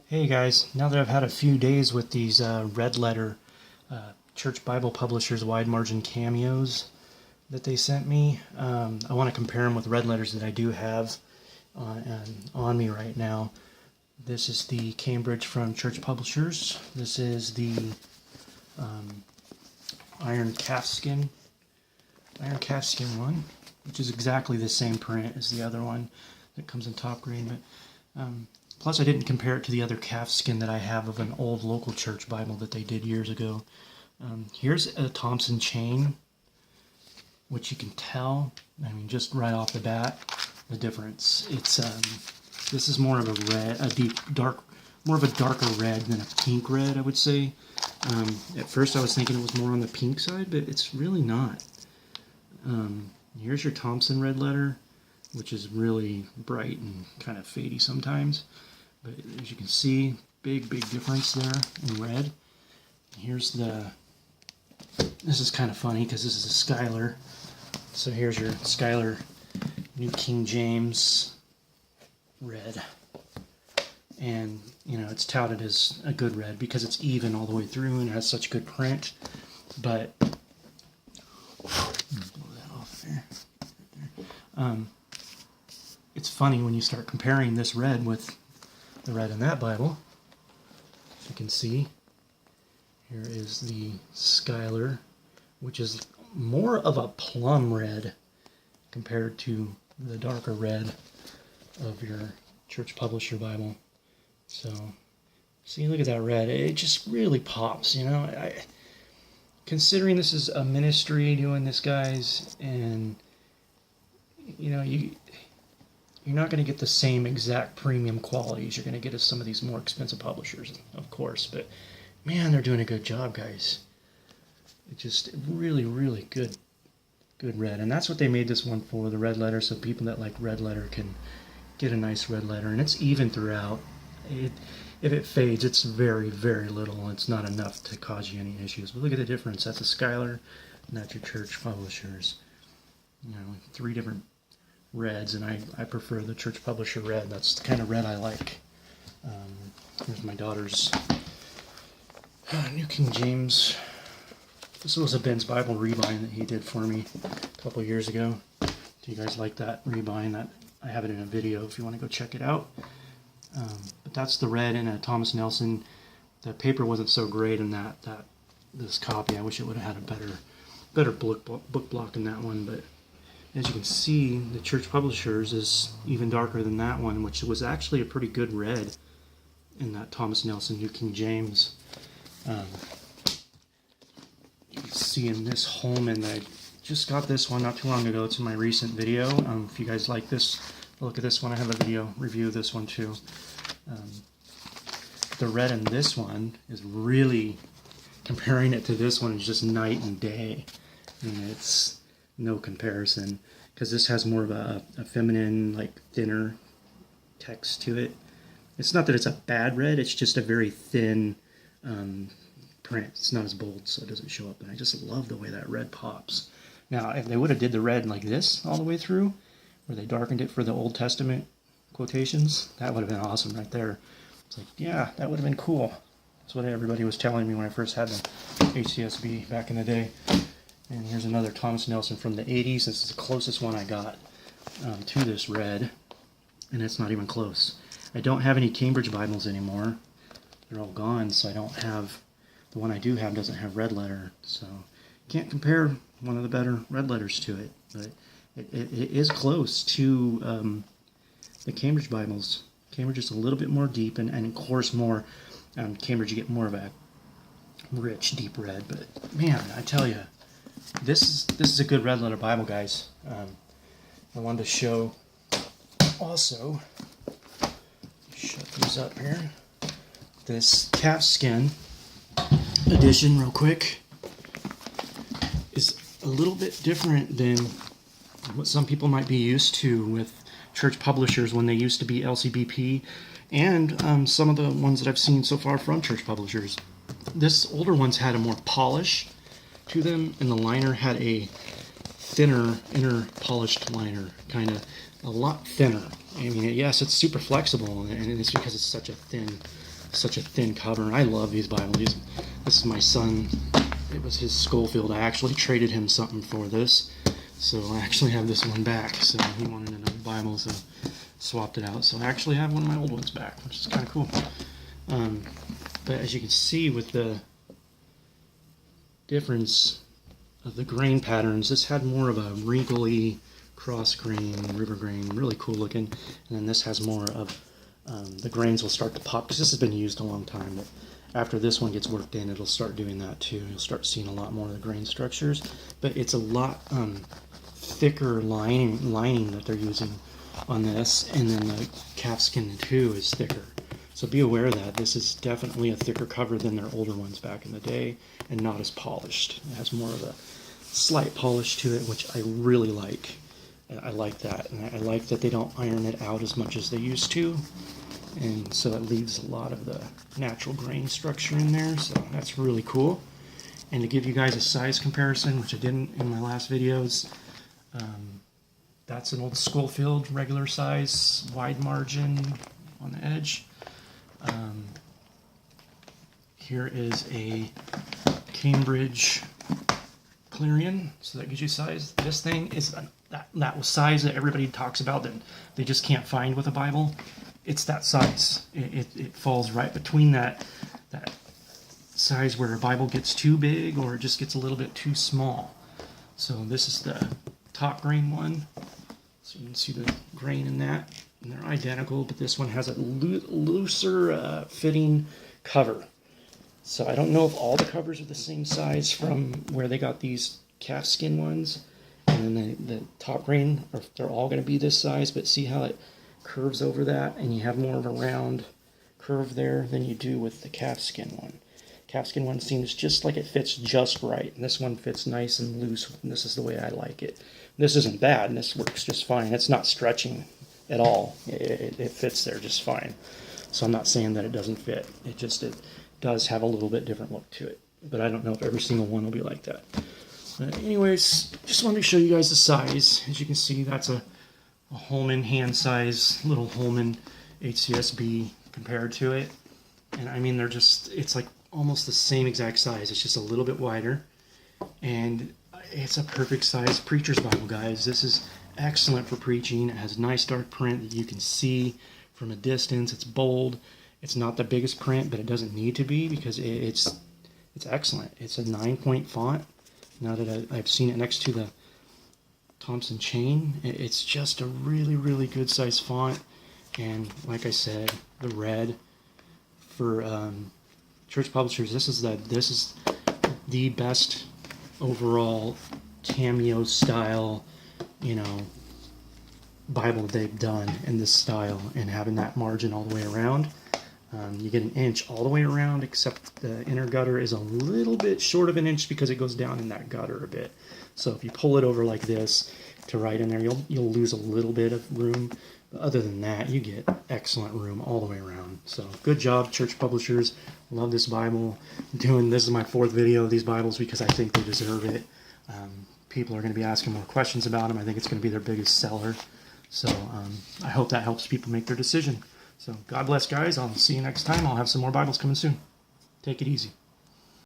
Hey guys, now that I've had a few days with these red letter Church Bible Publishers wide margin cameos that they sent me, I want to compare them with red letters that I do have on me right now. This is the Cambridge from Church Publishers. This is the iron calfskin one, which is exactly the same print as the other one that comes in top green. But plus, I didn't compare it to the other calfskin that I have of an old local church Bible that they did years ago. Here's a Thompson chain, which you can tell, I mean, just right off the bat, the difference. It's this is more of a red, more of a darker red than a pink red, I would say. At first, I was thinking it was more on the pink side, but it's really not. Here's your Thompson red letter, which is really bright and kind of fadey sometimes. But as you can see, big difference there in red. Here's this is kind of funny because this is a Schuyler. So here's your Schuyler New King James red. And, you know, it's touted as a good red because it's even all the way through and has such good print. But, blow that off there. It's funny when you start comparing this red with the red in that Bible. As you can see, here is the Schuyler, which is more of a plum red compared to the darker red of your church publisher Bible. So, see, look at that red. It just really pops, you know. Considering this is a ministry doing this, guys, and you know, you're not going to get the same exact premium qualities you're going to get as some of these more expensive publishers, of course. But man, they're doing a good job, guys. It's just really good red, and that's what they made this one for, the red letter, so people that like red letter can get a nice red letter, and it's even throughout. If it fades, it's very little. It's not enough to cause you any issues. But look at the difference. That's a Schuyler, and that's your church publishers. You know, 3 different reds, and I prefer the church publisher red. That's the kind of red I like. Here's my daughter's New King James. This was a Ben's Bible rebind that he did for me a couple years ago. Do you guys like that rebind? That I have it in a video if you want to go check it out. But that's the red in a Thomas Nelson. The paper wasn't so great in this copy. I wish it would have had a better book block in that one. But as you can see, the church publishers is even darker than that one, which was actually a pretty good red in that Thomas Nelson New King James. You can see in this Holman, I just got this one not too long ago. It's in my recent video. If you guys like this, look at this one. I have a video review of this one too. The red in this one is really, comparing it to this one, is just night and day. And it's no comparison, because this has more of a feminine, like thinner text to it. It's not that it's a bad red, it's just a very thin print. It's not as bold, so it doesn't show up, and I just love the way that red pops. Now, if they would have did the red like this all the way through, where they darkened it for the Old Testament quotations, that would have been awesome right there. It's like, yeah, that would have been cool. That's what everybody was telling me when I first had the HCSB back in the day. And here's another Thomas Nelson from the 80s. This is the closest one I got to this red, and it's not even close. I don't have any Cambridge Bibles anymore. They're all gone, so I don't have, the one I do have doesn't have red letter, so can't compare one of the better red letters to it. But it is close to the Cambridge Bibles. Cambridge is a little bit more deep, and of course more, Cambridge you get more of a rich, deep red. But man, I tell you, this is a good red letter Bible, guys. I wanted to show also, shut these up here, this calfskin edition real quick is a little bit different than what some people might be used to with church publishers when they used to be LCBP, and some of the ones that I've seen so far from church publishers. This older ones had a more polish to them, and the liner had a thinner inner polished liner, kind of a lot thinner. I mean, yes, it's super flexible, and it's because it's such a thin such a thin cover. I love these Bibles. This is my son. It was his Schofield. I actually traded him something for this. So I actually have this one back. So he wanted another Bible, so swapped it out. So I actually have one of my old ones back, which is kind of cool. But as you can see with the difference of the grain patterns, this had more of a wrinkly cross grain, river grain, really cool looking. And then this has more of the grains will start to pop because this has been used a long time. But after this one gets worked in, it'll start doing that too. You'll start seeing a lot more of the grain structures. But it's a lot thicker lining that they're using on this, and then the calfskin too is thicker. So be aware of that. This is definitely a thicker cover than their older ones back in the day, and not as polished. It has more of a slight polish to it, which I really like. I like that, and I like that they don't iron it out as much as they used to, and so it leaves a lot of the natural grain structure in there, so that's really cool. And to give you guys a size comparison, which I didn't in my last videos, that's an old Schofield regular size, wide margin on the edge. Here is a Cambridge Clarion, so that gives you size. This thing is that was size that everybody talks about that they just can't find with a Bible. It's that size. It falls right between that size where a Bible gets too big or it just gets a little bit too small. So this is the top grain one. So you can see the grain in that. And they're identical, but this one has a looser fitting cover. So I don't know if all the covers are the same size from where they got these calfskin ones. And then the top grain, or if they're all going to be this size, but see how it curves over that, and you have more of a round curve there than you do with the calfskin one. Calfskin one seems just like it fits just right, and this one fits nice and loose, and this is the way I like it. This isn't bad, and this works just fine. It's not stretching at all. It fits there just fine. So I'm not saying that it doesn't fit. It does have a little bit different look to it, but I don't know if every single one will be like that. But anyways, just wanted to show you guys the size. As you can see, that's a Holman hand size, little Holman HCSB compared to it. And I mean, it's like almost the same exact size. It's just a little bit wider. And it's a perfect size preacher's Bible, guys. This is excellent for preaching. It has nice dark print that you can see from a distance. It's bold. It's not the biggest print, but it doesn't need to be because it's excellent. It's a 9-point font. Now that I've seen it next to the Thompson chain, it's just a really, really good size font. And like I said, the red for church publishers, this is the best overall Cameo style, Bible they've done in this style, and having that margin all the way around. You get an inch all the way around, except the inner gutter is a little bit short of an inch because it goes down in that gutter a bit. So if you pull it over like this to write in there, you'll lose a little bit of room. But other than that, you get excellent room all the way around. So good job, church publishers. Love this Bible. This is my 4th video of these Bibles because I think they deserve it. People are going to be asking more questions about them. I think it's going to be their biggest seller. So I hope that helps people make their decision. So God bless, guys. I'll see you next time. I'll have some more Bibles coming soon. Take it easy.